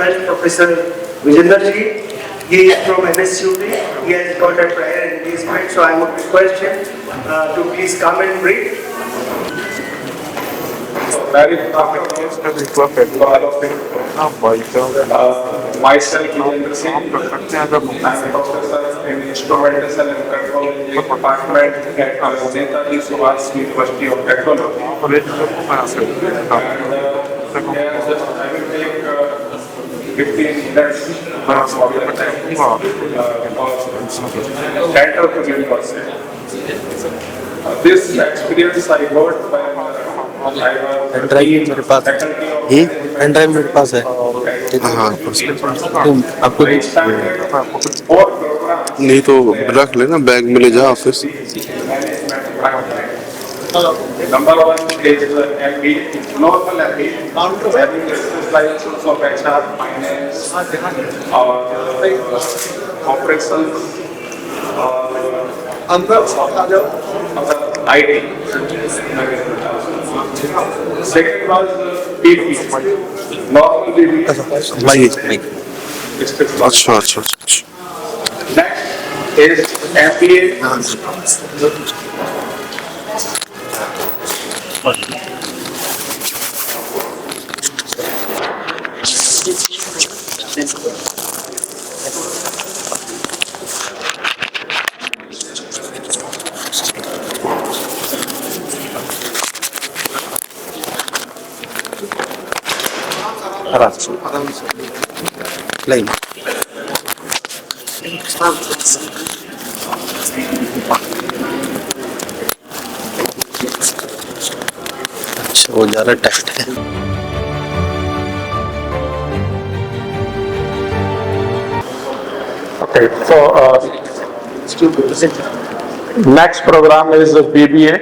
request Professor Vijender ji. He is from NSUT. He has got a prior engagement, so I would request him to please come and brief. Myself, Vijender Singh, I'm a professor in Instrumentation and Control Engineering Department at Netaji Subhash University of Technology. And I will take 15 minutes of your time for Center to University. This experience I got when pen drive मेरे पास है, pen drive मेरे पास है। हाँ तुम आपको नहीं तो रख लेना, बैग में ले जा office. Number one is MBA, normal MBA, having specializations of HR, finance, operations, IT. Second was BP, normal BP. अच्छा अच्छा। Next is MBA. लाइन अच्छा वो ज़्यादा टेस्ट है। Okay, so next program is BBA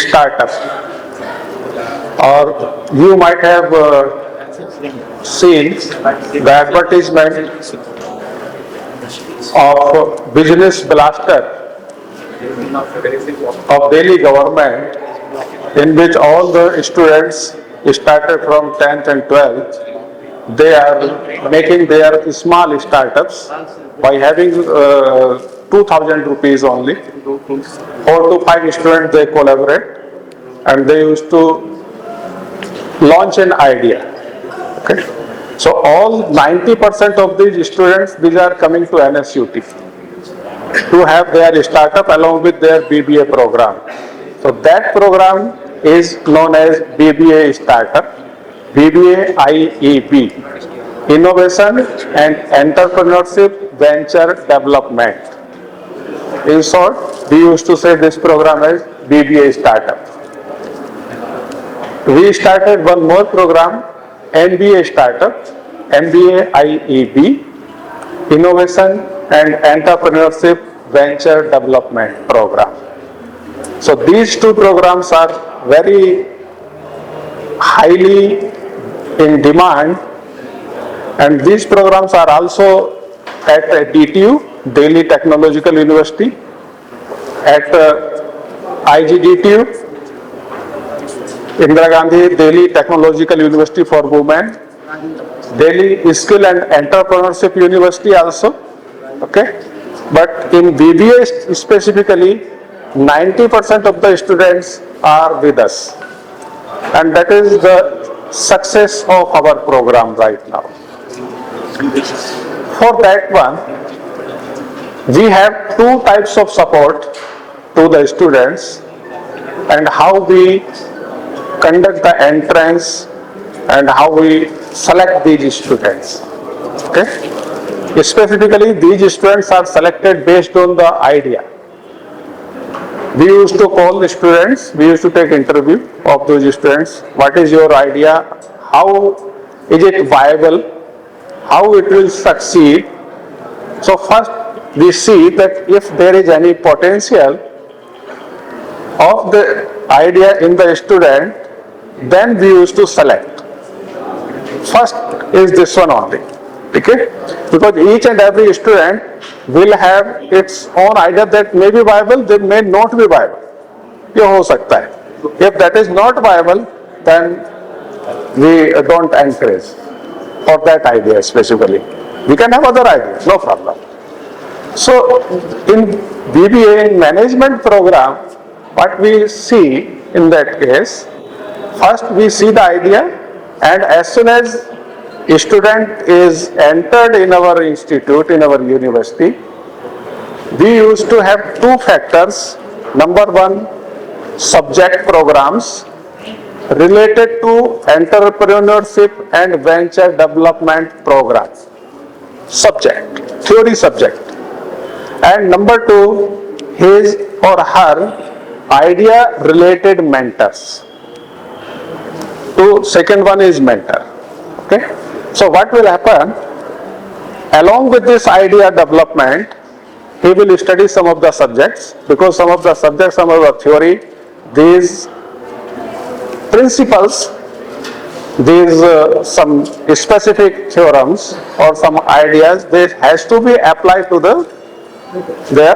Startup. Or you might have seen the advertisement of Business Blaster of Delhi government, in which all the students started from 10th and 12th. They are making their small startups by having 2,000 rupees only. 4 to 5 students they collaborate, and they used to launch an idea. Okay, so all 90% of these students, these are coming to NSUT to have their startup along with their BBA program. So that program is known as BBA Startup, BBA IEB, Innovation and Entrepreneurship Venture Development. In short, we used to say this program as BBA Startup. We started one more program, MBA Startup, MBA IEB, Innovation and Entrepreneurship Venture Development Program. So these two programs are very highly in demand, and these programs are also at DTU, Delhi Technological University, at IGDTU, Indira Gandhi Delhi Technological University for Women, Delhi Skill and Entrepreneurship University also. Okay, but in BBA specifically, 90% of the students are with us, and that is the success of our program right now. For that one, we have two types of support to the students, and how we conduct the entrance and how we select these students. Okay, specifically these students are selected based on the idea. We used to call the students, we used to take interview of those students. What is your idea? How is it viable? How it will succeed? So first we see that if there is any potential of the idea in the student, then we used to select. First is this one only. Okay? Because each and every student will have its own idea that may be viable, they may not be viable. ये हो सकता है. If that is not viable, then we don't encourage. for that idea specifically. We can have other ideas, no problem. So in BBA, in management program, what we see in that case, first we see the idea, and as soon as a student is entered in our institute, in our university, we used to have two factors. Number one, subject programs related to entrepreneurship and venture development programs. Subject, theory subject. And number two, his or her idea related mentors. Second one is mentor. Okay. So what will happen, along with this idea development, he will study some of the subjects, because some of the subjects, some of the theory, these principles, these some specific theorems or some ideas, they has to be applied to their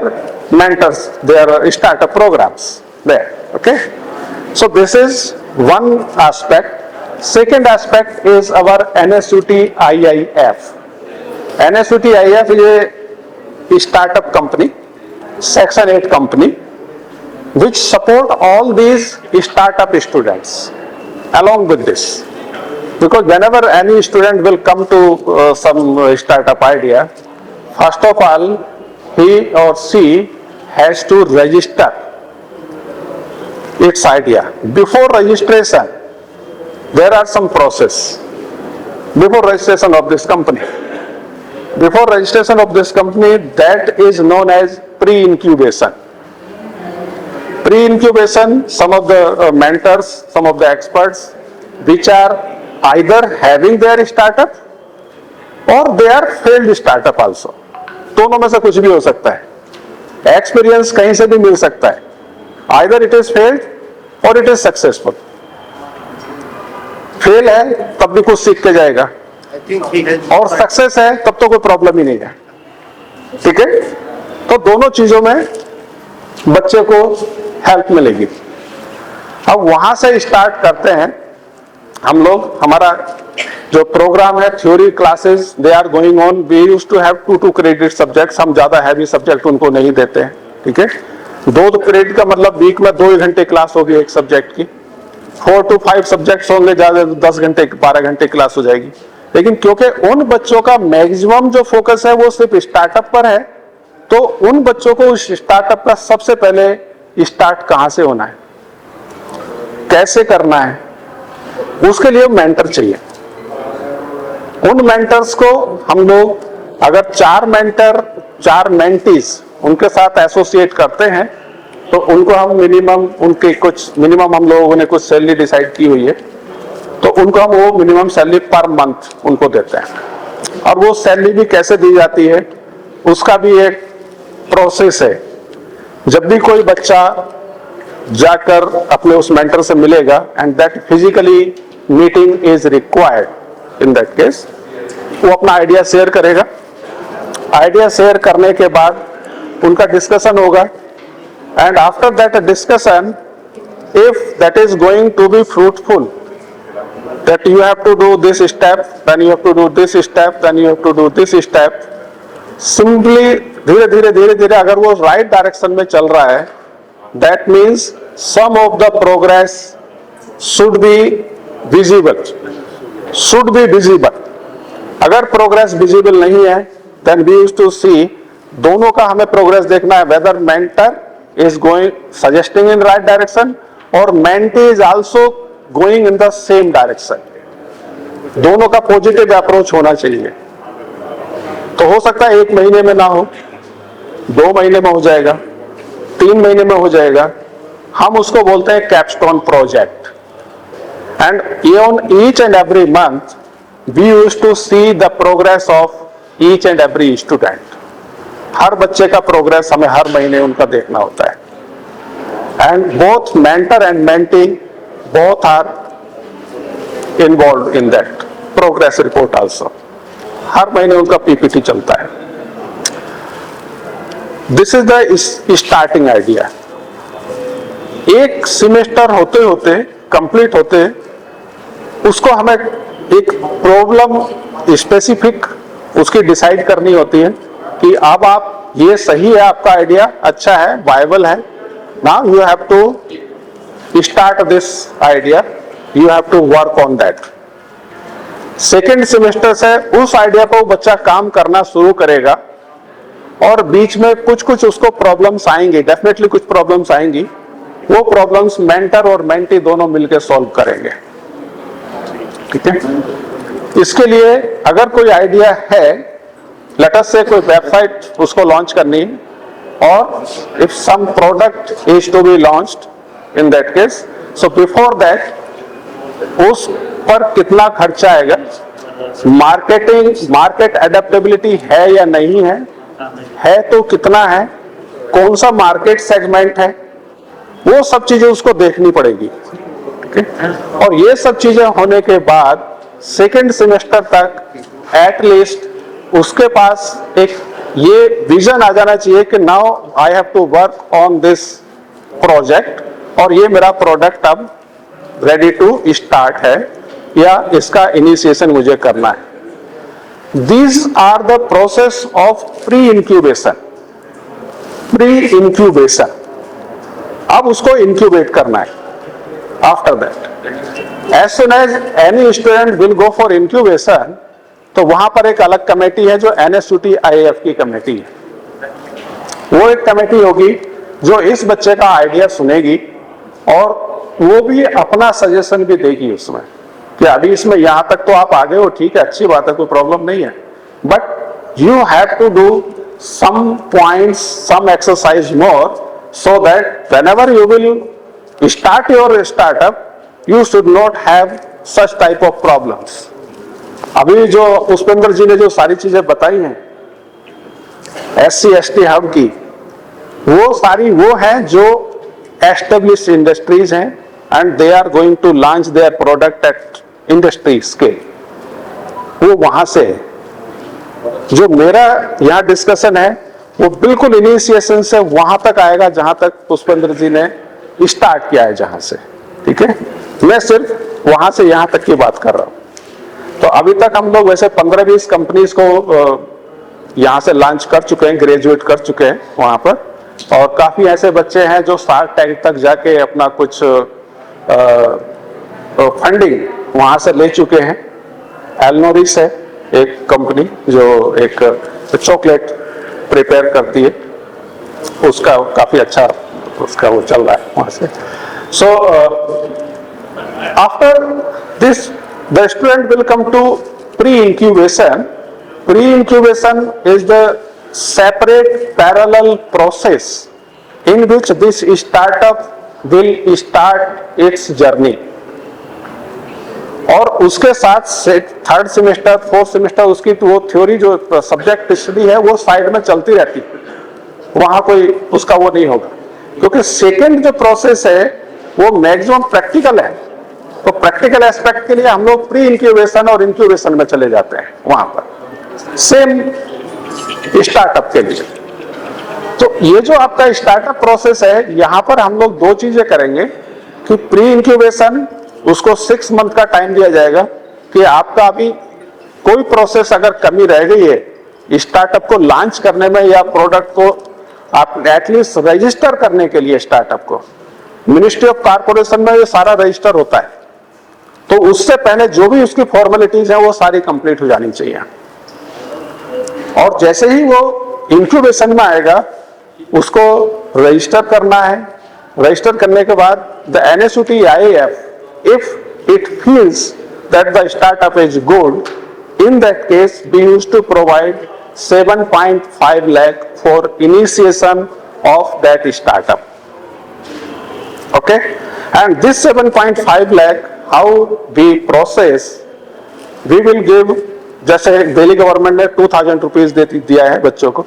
mentors, their startup programs there. Okay. So this is one aspect. Second aspect is our NSUT IIF. NSUT IIF is a startup company, Section 8 company, which support all these startup students along with this. Because whenever any student will come to some startup idea, first of all, he or she has to register its idea. Before registration, there are some process. Before registration of this company, that is known as pre-incubation. Pre-incubation, some of the mentors, some of the experts, which are either having their startup or they are failed startup also. दोनों में से कुछ भी हो सकता है. Experience कहीं से भी मिल सकता है. Either it is failed or it is successful. Fail है तब भी कुछ सीख के जाएगा, और सक्सेस है तब तो कोई प्रॉब्लम ही नहीं है. ठीक है. तो दोनों चीजों में बच्चे को हेल्प मिलेगी. अब वहां से स्टार्ट करते हैं हम लोग. हमारा जो प्रोग्राम है, theory classes they are going on. We use to have 2 credit subjects. हम ज्यादा हैवी सब्जेक्ट उनको नहीं देते हैं. ठीक है. 2 क्रेडिट का मतलब वीक में 2 घंटे क्लास होगी एक सब्जेक्ट की. 4 to 5 सब्जेक्ट्स होंगे, ज्यादा 10 घंटे 12 घंटे क्लास हो जाएगी. लेकिन क्योंकि उन बच्चों का मैक्सिमम जो फोकस है वो सिर्फ स्टार्टअप पर है, तो उन बच्चों को उस स्टार्टअप का सबसे पहले स्टार्ट कहां से होना है, कैसे करना है, उसके लिए मेंटर चाहिए. उन मेंटर्स को हम लोग अगर 4 मेंटर 4 मेंटीज उनके साथ एसोसिएट करते हैं, तो उनको हम मिनिमम, उनके कुछ मिनिमम हम लोगों ने कुछ सैलरी डिसाइड की हुई है, तो उनको हम वो मिनिमम सैलरी पर मंथ उनको देते हैं. और वो सैलरी भी कैसे दी जाती है उसका भी एक प्रोसेस है. जब भी कोई बच्चा जाकर अपने उस मेंटर से मिलेगा, and that physically meeting is required, in that case वो अपना आइडिया शेयर करेगा. आइडिया शेयर करने के बाद उनका डिस्कशन होगा, and after that discussion, if that is going to be fruitful, that you have to do this step, then you have to do this step, then you have to do this step. Simply धीरे धीरे अगर वो right direction में चल रहा है, that means some of the progress should be visible. अगर progress visible नहीं है, then we used to see, दोनों का हमें प्रोग्रेस देखना है, whether mentor is going suggesting in right direction or mentee is also going in the same direction. दोनों का पॉजिटिव अप्रोच होना चाहिए. तो हो सकता है 1 महीने में ना हो, 2 महीने में हो जाएगा, 3 महीने में हो जाएगा. हम उसको बोलते हैं capstone project. And on each and every month we used to see the progress of each and every student. हर बच्चे का प्रोग्रेस हमें हर महीने उनका देखना होता है. And both mentor and mentee both are involve in that progress report also. हर महीने उनका पीपीटी चलता है. This is the starting idea. एक सेमेस्टर होते होते कंप्लीट होते उसको हमें एक प्रॉब्लम स्पेसिफिक उसकी डिसाइड करनी होती है कि अब आप ये सही है, आपका आइडिया अच्छा है, वायबल है, now you have to start this idea, you have to work on that. Second semester से उस आइडिया पर बच्चा काम करना शुरू करेगा और बीच में कुछ कुछ उसको प्रॉब्लम्स आएंगी, डेफिनेटली कुछ प्रॉब्लम्स आएंगी, वो प्रॉब्लम्स मेंटर और मेंटी दोनों मिलकर सॉल्व करेंगे। ठीक है, इसके लिए अगर कोई आइडिया है, लेट अस से कोई वेबसाइट उसको लॉन्च करनी है और if some product is to be launched in that case, so before that उस पर कितना खर्चा आएगा, मार्केट एडेप्टेबिलिटी है या नहीं है तो कितना है, कौन सा मार्केट सेगमेंट है, वो सब चीजें उसको देखनी पड़ेगी। ठीक है, और ये सब चीजें होने के बाद सेकेंड सेमेस्टर तक एटलीस्ट उसके पास एक ये विजन आ जाना चाहिए कि now I have to work on this project और ये मेरा प्रोडक्ट अब रेडी टू स्टार्ट है या इसका इनिशिएशन मुझे करना है। These are the process of pre-incubation. Pre-incubation. अब उसको incubate करना है। After that, as soon as any student will go for incubation, तो वहां पर एक अलग कमेटी है जो NSUT IAF की कमेटी है। वो एक कमेटी होगी जो इस बच्चे का आइडिया सुनेगी और वो भी अपना सजेशन भी देगी उसमें कि अभी इसमें यहां तक तो आप आगे हो, ठीक है, अच्छी बात है, कोई प्रॉब्लम नहीं है, but you have to do some points, some exercise more, so that whenever you will start your startup you should not have such type of problems. अभी जो पुष्पेंद्र जी ने जो सारी चीजें बताई हैं SC/ST हब की, वो सारी वो हैं जो एस्टेब्लिश्ड इंडस्ट्रीज हैं and they are going to launch their product at industry scale, वो वहां से है। जो मेरा यहाँ डिस्कशन है वो बिल्कुल इनिशिएशन से वहां तक आएगा जहां तक पुष्पेंद्र जी ने स्टार्ट किया है, जहां से। ठीक है, मैं सिर्फ वहां से यहां तक की बात कर रहा हूं। तो अभी तक हम लोग वैसे 15-20 कंपनीज को यहां से लॉन्च कर चुके हैं, ग्रेजुएट कर चुके हैं वहां पर, और काफी ऐसे बच्चे हैं जो शार्क टैंक तक जाके अपना कुछ फंडिंग वहां से ले चुके हैं। एलनोरिस है एक कंपनी जो एक चॉकलेट प्रिपेयर करती है, उसका काफी अच्छा उसका वो चल रहा है वहां से। So after this the student will come to pre incubation. Pre incubation is the separate parallel process in which this startup will start its journey। और उसके साथ थर्ड सेमेस्टर, फोर्थ सेमेस्टर उसकी तो वो थ्योरी जो सब्जेक्ट स्टडी है वो side में चलती रहती है, वहां कोई उसका वो नहीं होगा, क्योंकि सेकेंड जो प्रोसेस है वो मैक्सिमम प्रैक्टिकल है। तो प्रैक्टिकल एस्पेक्ट के लिए हम लोग प्री इंक्यूबेशन और इंक्यूबेशन में चले जाते हैं वहां पर, सेम स्टार्टअप के लिए। तो ये जो आपका स्टार्टअप प्रोसेस है, यहां पर हम लोग दो चीजें करेंगे कि प्री इंक्यूबेशन उसको 6 मंथ का टाइम दिया जाएगा कि आपका अभी कोई प्रोसेस अगर कमी रह गई है स्टार्टअप को लॉन्च करने में या प्रोडक्ट को आप एटलीस्ट रजिस्टर करने के लिए, स्टार्टअप को मिनिस्ट्री ऑफ कॉर्पोरेशन में ये सारा रजिस्टर होता है, तो उससे पहले जो भी उसकी फॉर्मेलिटीज है वो सारी कंप्लीट हो जानी चाहिए। और जैसे ही वो इंक्यूबेशन में आएगा उसको रजिस्टर करना है। रजिस्टर करने के बाद the NSUT IAF, if it feels that the startup is good, in that case we used to provide 7.5 lakh for initiation of that startup. Okay, and this 7.5 lakh how we process, we will give, जैसे Delhi government ने 2000 rupees दिया है बच्चों को,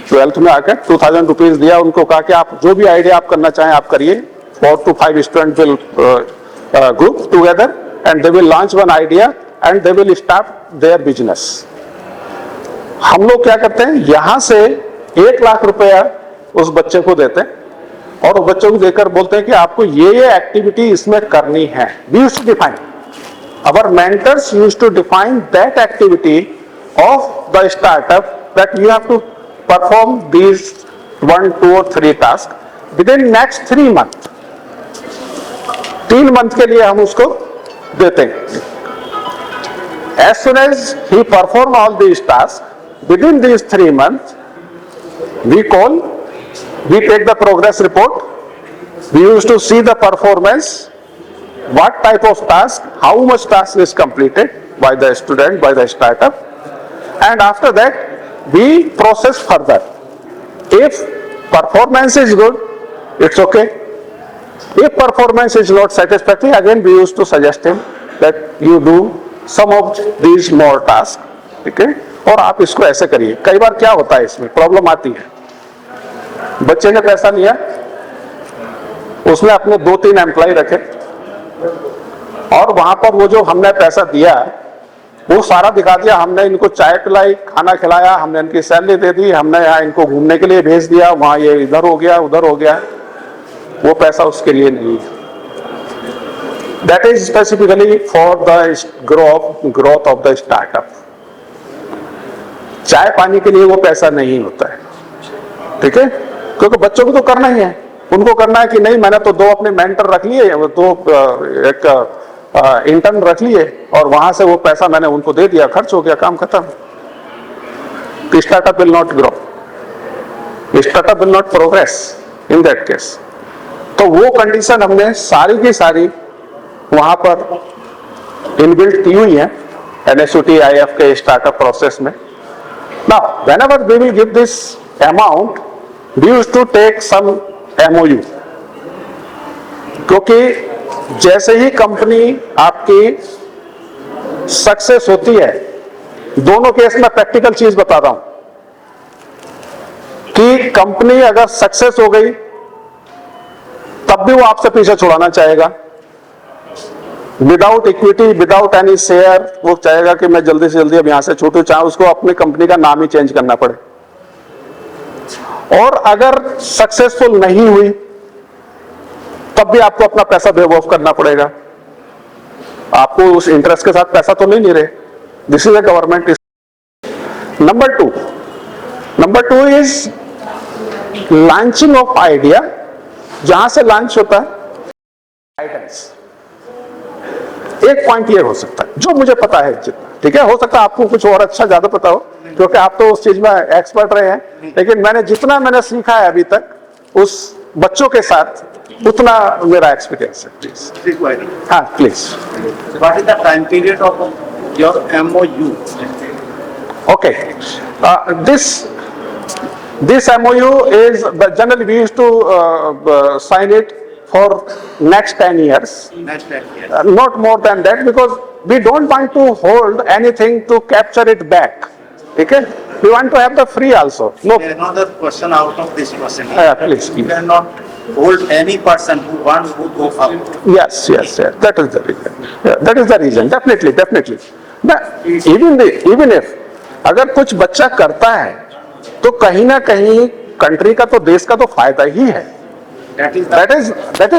12th में आकर 2000 rupees दिया, उनको कहा कि आप जो भी आइडिया आप करना चाहें आप करिए। 4 to 5 student will group together and they will launch one idea and they will start their business. हम लोग क्या करते हैं, यहां से 1 लाख रुपया उस बच्चे को देते हैं और उस बच्चे को देकर बोलते हैं कि आपको ये एक्टिविटी इसमें करनी है, we used to define our mentors used to define that activity of the startup that you have to perform these 1, 2 or 3 tasks within next 3 months. 3 month के लिए हम उसको देते हैं. As soon as he perform all these tasks within these 3 months, we take the progress report. We used to see the performance, what type of task, how much task is completed by the student, by the startup, and after that we process further. If performance is good, it's okay. If performance is not satisfactory, again we used to suggest him that you do some of these more tasks, ठीक है, और आप इसको ऐसे करिए. कई बार क्या होता है इसमें प्रॉब्लम आती है, बच्चे ने पैसा लिया, उसने अपने 2-3 एम्प्लॉय रखे और वहां पर वो जो हमने पैसा दिया वो सारा दिखा दिया, हमने इनको चाय पिलाई, खाना खिलाया, हमने इनकी सैलरी दे दी, हमने यहाँ इनको घूमने के लिए भेज दिया, वहां ये इधर हो गया उधर हो गया, वो पैसा उसके लिए नहीं है. That is specifically for the growth of the startup. चाय पानी के लिए वो पैसा नहीं होता है, ठीक है, क्योंकि बच्चों को तो करना ही है. उनको करना है कि नहीं, मैंने तो 2 अपने मेंटर रख लिए, 2 एक इंटर्न रख लिए और वहां से वो पैसा मैंने उनको दे दिया, खर्च हो गया, काम खत्म. Startup will not grow, startup will not progress in that case. तो वो कंडीशन हमने सारी की सारी वहां पर इनबिल्ट की हुई है NSUT IF के स्टार्टअप प्रोसेस में. Now whenever we will give this amount, we used to take some MOU, क्योंकि जैसे ही कंपनी आपकी सक्सेस होती है, दोनों केस में प्रैक्टिकल चीज बता रहा हूं कि कंपनी अगर सक्सेस हो गई तब भी वो आपसे पीछे छुड़ाना चाहेगा. Without equity, without any share, वो चाहेगा कि मैं जल्दी से जल्दी अब यहां से छूटूं, चाहे उसको अपनी कंपनी का नाम ही चेंज करना पड़े. और अगर सक्सेसफुल नहीं हुई तब भी आपको अपना पैसा वेव ऑफ करना पड़ेगा. आपको उस इंटरेस्ट के साथ पैसा तो नहीं ले रहे. This is a government. Number two is launching of idea. जहां से लॉन्च होता है गाइडेंस. एक पॉइंट ये हो सकता है जो मुझे पता है जितना, ठीक है, हो सकता है आपको कुछ और अच्छा ज्यादा पता हो क्योंकि आप तो उस चीज में एक्सपर्ट रहे हैं, लेकिन मैंने सीखा है अभी तक उस बच्चों के साथ, उतना मेरा एक्सपीरियंस है. प्लीज. हाँ please. What is the time period of your MOU? Okay. This MOU is generally we used to sign it for next 10 years. Next 10 years. Not more than that, because we don't want to hold anything to capture it back. Okay? We want to have the free also. No. Another question out of this question. Please. You cannot hold any person who wants to go out. Yes. That is the reason. Yeah, that is the reason. Definitely. Now, even if अगर कुछ बच्चा करता है तो कहीं ना कहीं country का तो, देश का तो फायदा ही है. That is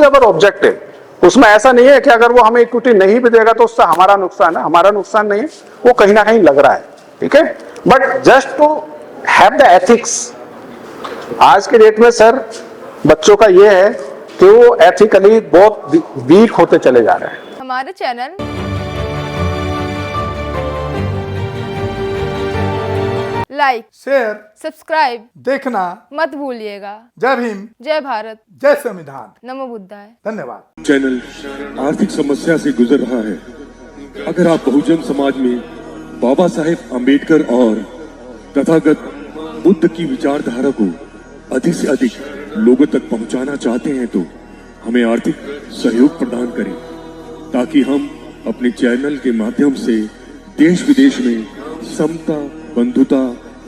our objective. उसमें ऐसा नहीं है कि अगर वो हमें इक्विटी नहीं भी देगा तो उससे हमारा नुकसान है. हमारा नुकसान नहीं है, वो कहीं ना कहीं लग रहा है, ठीक है. But just to have the ethics. आज के डेट में सर बच्चों का ये है कि वो एथिकली बहुत वीक होते चले जा रहे हैं. हमारे चैनल लाइक, शेयर, सब्सक्राइब देखना मत भूलिएगा. जय भीम, जय भारत, जय संविधान. नमो बुद्धाय. धन्यवाद. चैनल आर्थिक समस्या से गुजर रहा है. अगर आप बहुजन समाज में बाबा साहेब अम्बेडकर और तथागत बुद्ध की विचारधारा को अधिक से अधिक लोगों तक पहुंचाना चाहते हैं तो हमें आर्थिक सहयोग प्रदान करें ताकि हम अपने चैनल के माध्यम से देश विदेश में समता, बंधुता,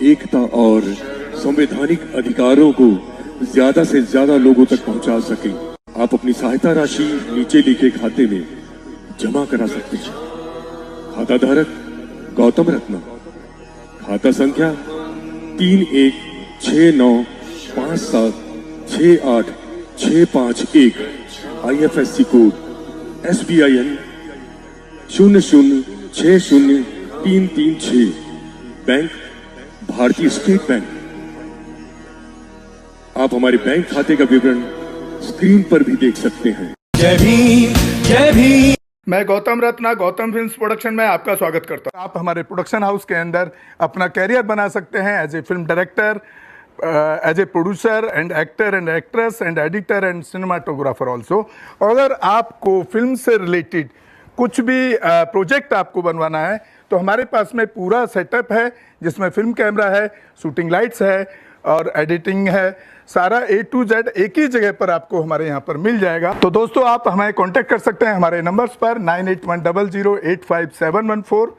एकता और संवैधानिक अधिकारों को ज्यादा से ज्यादा लोगों तक पहुंचा सकें. आप अपनी सहायता राशि नीचे लिखे खाते में जमा करा सकते हैं. खाता धारक गौतम रत्ना. खाता संख्या 316957686551. IFSC code SBIN 00606336। बैंक भारतीय स्टेट बैंक। आप हमारे बैंक खाते का विवरण स्क्रीन पर भी देख सकते हैं। जय भीम जय भीम। मैं गौतम रत्ना गौतम फिल्म्स प्रोडक्शन में आपका स्वागत करता हूं। आप हमारे प्रोडक्शन हाउस के अंदर अपना कैरियर बना सकते हैं as a film director, as a producer and actor and actress and editor and cinematographer also. अगर आपको फिल्म से रिलेटेड कुछ भी प्रोजेक्ट आपको बनवाना है तो हमारे पास में पूरा सेटअप है, जिसमें फिल्म कैमरा है, शूटिंग लाइट्स है और एडिटिंग है। सारा A to Z एक ही जगह पर आपको हमारे यहाँ पर मिल जाएगा। तो दोस्तों आप हमें कांटेक्ट कर सकते हैं हमारे नंबर्स पर 9810085714